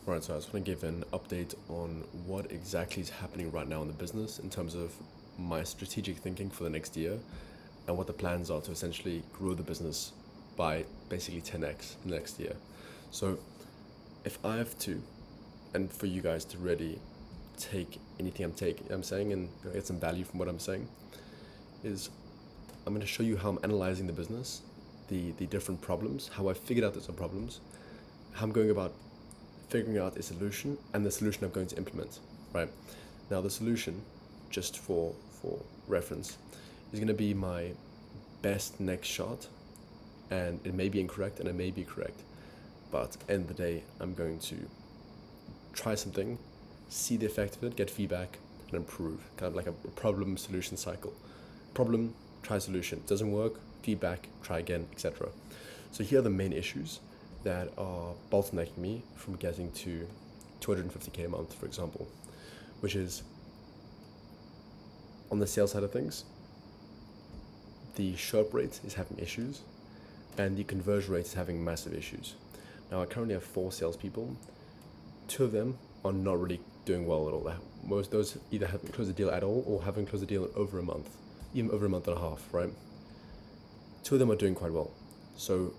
Right, so I just want to give an update on what exactly is happening right now in the business in terms of my strategic thinking for the next year and what the plans are to essentially grow the business by basically 10x the next year. So, if I have to, and for you guys to really take anything I'm saying and get some value from what I'm saying, is I'm going to show you how I'm analyzing the business, the different problems, how I figured out there's some problems, how I'm going about figuring out a solution and the solution I'm going to implement, right? Now the solution, just for reference, is going to be my best next shot, and it may be incorrect and it may be correct, but end of the day, I'm going to try something, see the effect of it, get feedback, and improve. Kind of like a problem solution cycle. Problem, try solution. Doesn't work, feedback, try again, etc. So here are the main issues that are bottlenecking me from getting to 250k a month, for example, which is on the sales side of things, the show up rate is having issues and the conversion rate is having massive issues. Now I currently have 4 salespeople. 2 of them are not really doing well at all. Most of those either haven't closed a deal at all or haven't closed a deal in over a month, even over a month and a half, right? 2 of them are doing quite well. So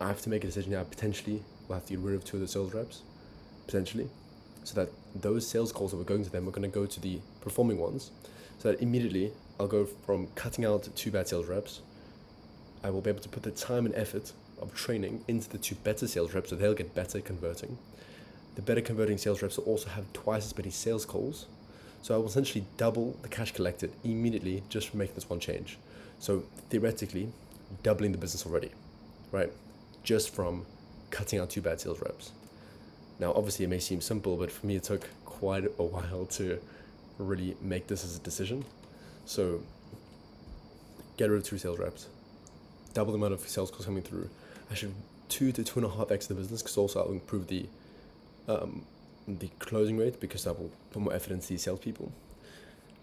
I have to make a decision now. Potentially, we'll have to get rid of 2 of the sales reps, potentially, so that those sales calls that we're going to them are going to go to the performing ones, so that immediately I'll go from cutting out 2 bad sales reps. I will be able to put the time and effort of training into the 2 better sales reps, so they'll get better converting. The better converting sales reps will also have twice as many sales calls. So I will essentially double the cash collected immediately just from making this one change. So theoretically, doubling the business already, right? Just from cutting out 2 bad sales reps. Now, obviously it may seem simple, but for me, it took quite a while to really make this as a decision. So get rid of 2 sales reps, double the amount of sales calls coming through. I should 2 to 2.5x the business, because also I'll improve the closing rate, because that will put more effort into these salespeople.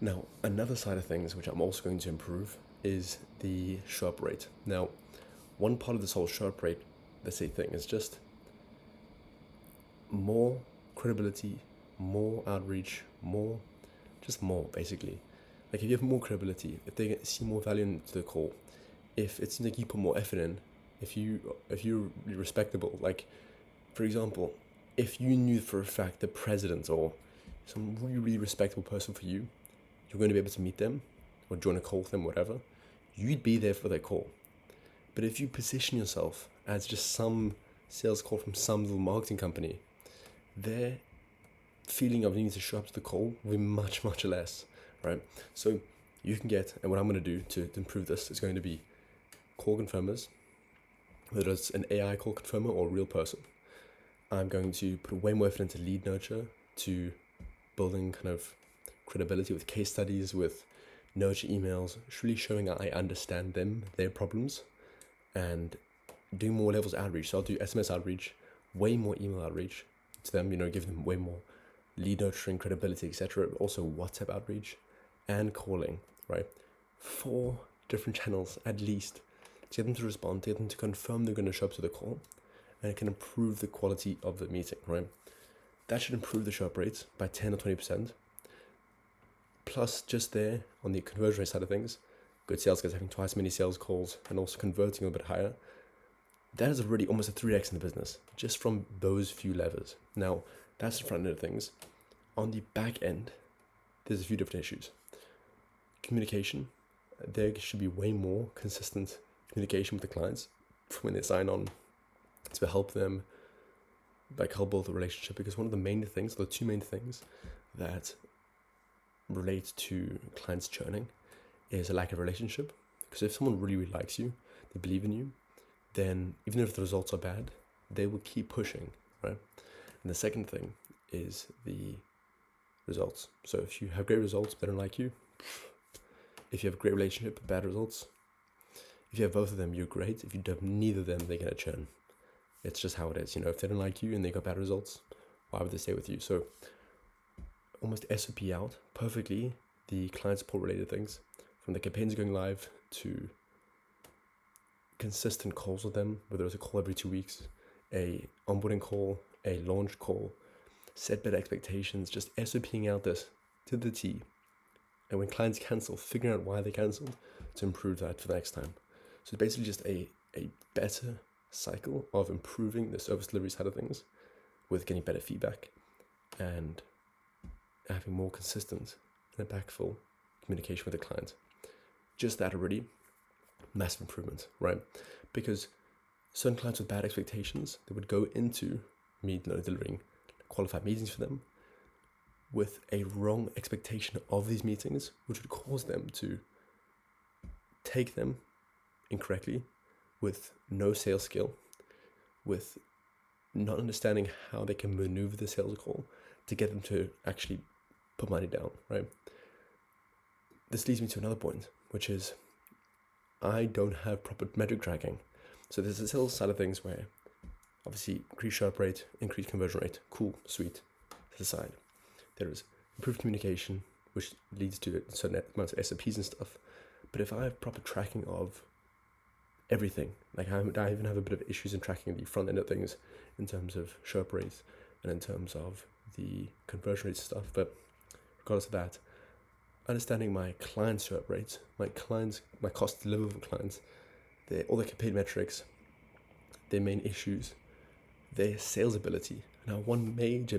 Now, another side of things which I'm also going to improve is the show up rate. Now, one part of this whole show up rate, let's say, thing is just more credibility, more outreach, more basically. Like if you have more credibility, if they see more value into the call, if it seems like you put more effort in, if you're respectable, like for example, if you knew for a fact the president or some really, really respectable person for you, you're going to be able to meet them or join a call with them, whatever, you'd be there for their call. But if you position yourself as just some sales call from some little marketing company, their feeling of needing to show up to the call will be much, much less, right? So you can get, and what I'm going to do to improve this is going to be call confirmers, whether it's an AI call confirmer or a real person. I'm going to put way more effort into lead nurture, to building kind of credibility with case studies, with nurture emails, really showing I understand them, their problems, and doing more levels of outreach. So I'll do SMS outreach, way more email outreach to them, give them way more lead nurturing, credibility, etc. Also WhatsApp outreach and calling, right? 4 different channels at least to get them to respond, to get them to confirm they're going to show up to the call, and it can improve the quality of the meeting, right? That should improve the show up rates by 10 or 20%. Plus, just there on the conversion rate side of things, good sales guys having twice as many sales calls and also converting a bit higher. That is already almost a 3x in the business, just from those few levers. Now, that's the front end of things. On the back end, there's a few different issues. Communication. There should be way more consistent communication with the clients when they sign on, to help them, help build the relationship. Because one of the main things, the 2 main things that relate to clients churning is a lack of relationship. Because if someone really, really likes you, they believe in you, then even if the results are bad, they will keep pushing, right? And the second thing is the results. So if you have great results, they don't like you. If you have a great relationship, bad results. If you have both of them, you're great. If you have neither of them, they're going to churn. It's just how it is. If they don't like you and they got bad results, why would they stay with you? So almost SOP out perfectly the client support related things, from the campaigns going live to consistent calls with them, whether it's a call every 2 weeks, a onboarding call, a launch call, set better expectations, just SOPing out this to the T. And when clients cancel, figuring out why they cancelled to improve that for the next time. So it's basically just a better cycle of improving the service delivery side of things with getting better feedback and having more consistent and impactful communication with the client. Just that already, massive improvement, right? Because certain clients with bad expectations, they would go into me delivering qualified meetings for them with a wrong expectation of these meetings, which would cause them to take them incorrectly, with no sales skill, with not understanding how they can maneuver the sales call to get them to actually put money down, right? This leads me to another point, which is I don't have proper metric tracking. So there's the sales side of things where obviously increase show up rate, increase conversion rate, cool, sweet, to the side. There is improved communication, which leads to a certain amount of SOPs and stuff. But if I have proper tracking of everything, like I even have a bit of issues in tracking the front end of things in terms of show up rates and in terms of the conversion rate stuff. But regardless of that, understanding my clients' show up rates, my cost to deliver for clients, all their paid metrics, their main issues, their sales ability. Now, one major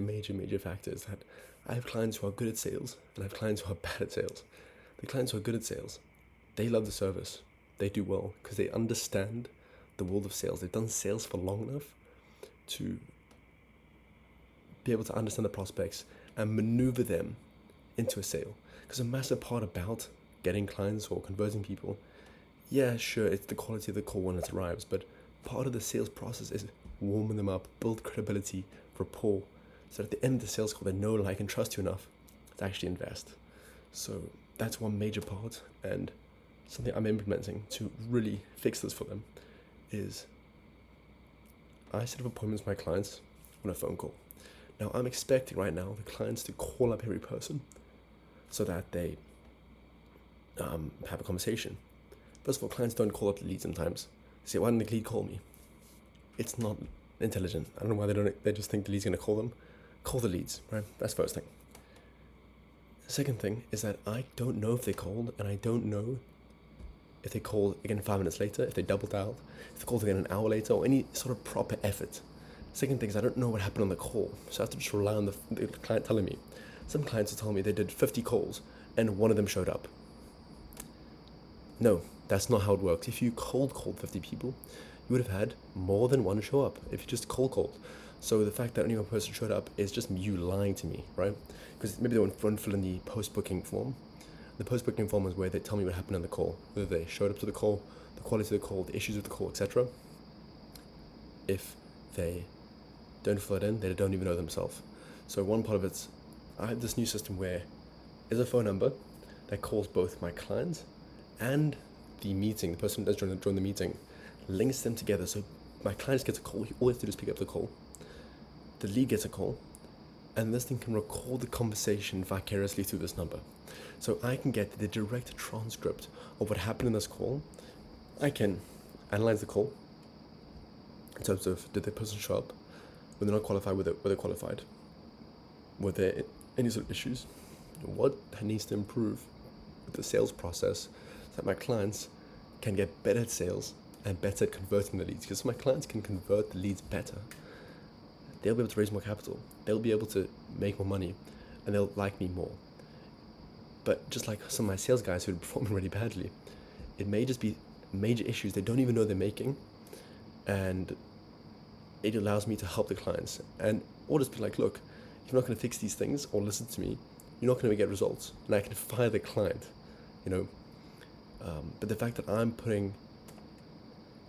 factor is that I have clients who are good at sales and I have clients who are bad at sales. The clients who are good at sales, they love the service. They do well because they understand the world of sales. They've done sales for long enough to be able to understand the prospects and maneuver them into a sale. Because a massive part about getting clients or converting people, yeah, sure, it's the quality of the call when it arrives, but part of the sales process is warming them up, build credibility, rapport, so at the end of the sales call, they know, like, and trust you enough to actually invest. So that's one major part, and something I'm implementing to really fix this for them is I set up appointments with my clients on a phone call. Now, I'm expecting right now the clients to call up every person so that they have a conversation. First of all, clients don't call up the lead sometimes. They say, why didn't the lead call me? It's not intelligent. I don't know why they just think the lead's going to call them. Call the leads, right? That's the first thing. Second thing is that I don't know if they called, and I don't know if they called again 5 minutes later, if they double dialed, if they called again an hour later, or any sort of proper effort. Second thing is I don't know what happened on the call, so I have to just rely on the client telling me. Some clients will tell me they did 50 calls and one of them showed up. No, that's not how it works. If you cold called 50 people, you would have had more than one show up if you just cold called. So the fact that only one person showed up is just you lying to me, right? Because maybe they won't fill in the post-booking form. The post-booking form is where they tell me what happened on the call, whether they showed up to the call, the quality of the call, the issues with the call, etc. If they don't fill it in, they don't even know themselves. So one part of it's, I have this new system where there's a phone number that calls both my clients and the meeting, the person that's joined the meeting, links them together. So my clients gets a call, all they have to do is pick up the call. The lead gets a call, and this thing can record the conversation vicariously through this number. So I can get the direct transcript of what happened in this call. I can analyze the call in terms of, did the person show up? Were they not qualified? Were they qualified? Were there any sort of issues? What needs to improve with the sales process so that my clients can get better at sales and better at converting the leads? Because if my clients can convert the leads better, they'll be able to raise more capital, they'll be able to make more money, and they'll like me more. But just like some of my sales guys who are performing really badly, it may just be major issues they don't even know they're making, and it allows me to help the clients. And or just be like, look, if you're not going to fix these things or listen to me, you're not going to get results, and I can fire the client, you know. But the fact that I'm putting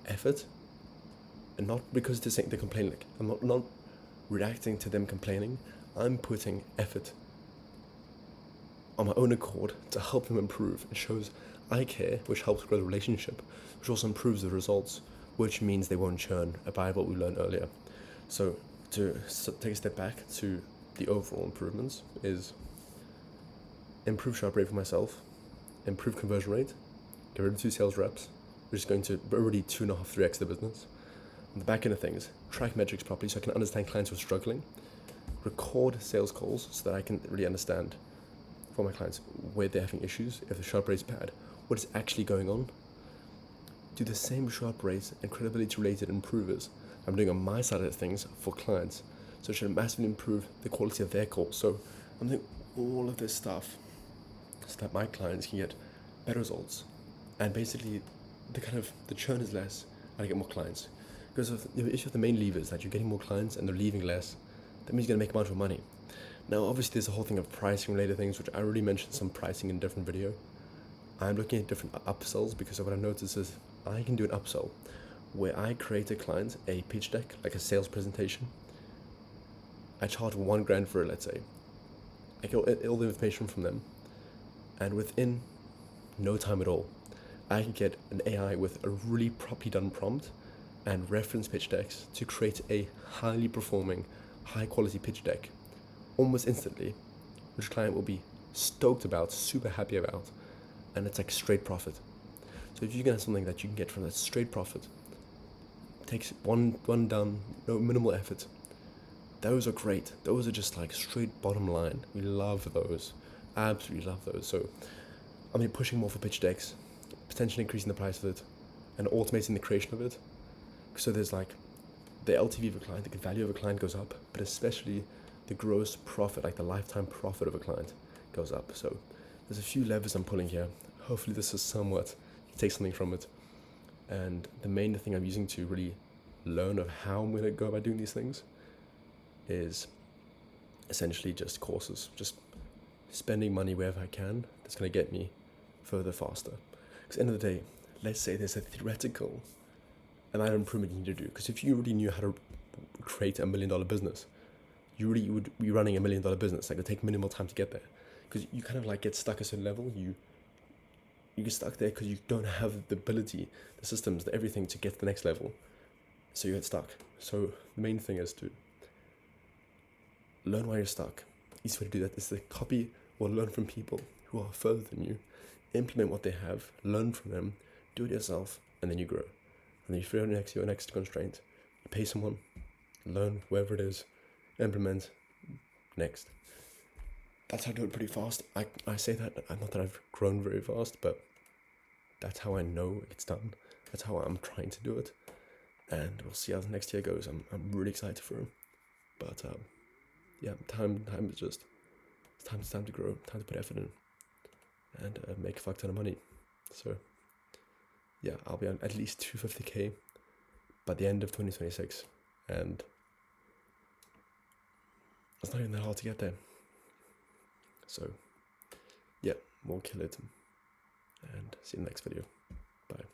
effort, and not because they're complaining, like, I'm not reacting to them complaining, I'm putting effort on my own accord to help them improve. It shows I care, which helps grow the relationship, which also improves the results, which means they won't churn, by what we learned earlier. So to take a step back to the overall improvements is improve show up rate for myself, improve conversion rate, get rid of 2 sales reps, which is going to already 2.5-3x the business, on the back end of things, track metrics properly so I can understand clients who are struggling, record sales calls so that I can really understand for my clients where they're having issues, if the sharp rate's bad, what is actually going on. Do the same sharp rates and credibility related improvers I'm doing on my side of things for clients. So it should massively improve the quality of their calls. So I'm doing all of this stuff so that my clients can get better results. And basically the churn is less and I get more clients. Because if you have the main levers that you're getting more clients and they're leaving less, that means you're gonna make much more money. Now obviously there's a whole thing of pricing related things, which I already mentioned some pricing in a different video. I'm looking at different upsells because what I noticed is I can do an upsell where I create a client a pitch deck, like a sales presentation. I charge $1,000 for it, let's say. I get all the information from them, and within no time at all, I can get an AI with a really properly done prompt and reference pitch decks to create a highly performing, high quality pitch deck almost instantly, which client will be stoked about, super happy about, and it's like straight profit. So if you can have something that you can get from that straight profit, takes one done, no minimal effort, those are great. Those are just like straight bottom line. We love those, absolutely love those. So I mean, pushing more for pitch decks, potentially increasing the price of it, and automating the creation of it. So there's like the LTV of a client, the value of a client goes up, but especially the gross profit, like the lifetime profit of a client, goes up. So there's a few levers I'm pulling here. Hopefully this is somewhat, take something from it. And the main thing I'm using to really learn of how I'm going to go about doing these things is essentially just courses, just spending money wherever I can that's going to get me further faster. Because at the end of the day, let's say there's a theoretical amount of improvement you need to do. Because if you really knew how to create $1 million business, you really would be running $1 million business. Like it would take minimal time to get there. Because you kind of like get stuck at a certain level. You get stuck there because you don't have the ability, the systems, everything to get to the next level. So you get stuck. So the main thing is to learn why you're stuck. The easy way to do that is to copy or learn from people who are further than you, implement what they have, learn from them, do it yourself, and then you grow. And then you figure out your next constraint. You pay someone, learn wherever it is, implement, next. That's how I do it pretty fast. I say that, not that I've grown very fast, but that's how I know it's done. That's how I'm trying to do it. And we'll see how the next year goes. I'm really excited for it. But yeah, time is just, it's time to grow, time to put effort in, and make a fuck ton of money. So yeah, I'll be on at least 250k by the end of 2026, and it's not even that hard to get there. So yeah, we'll kill it, and see you in the next video. Bye.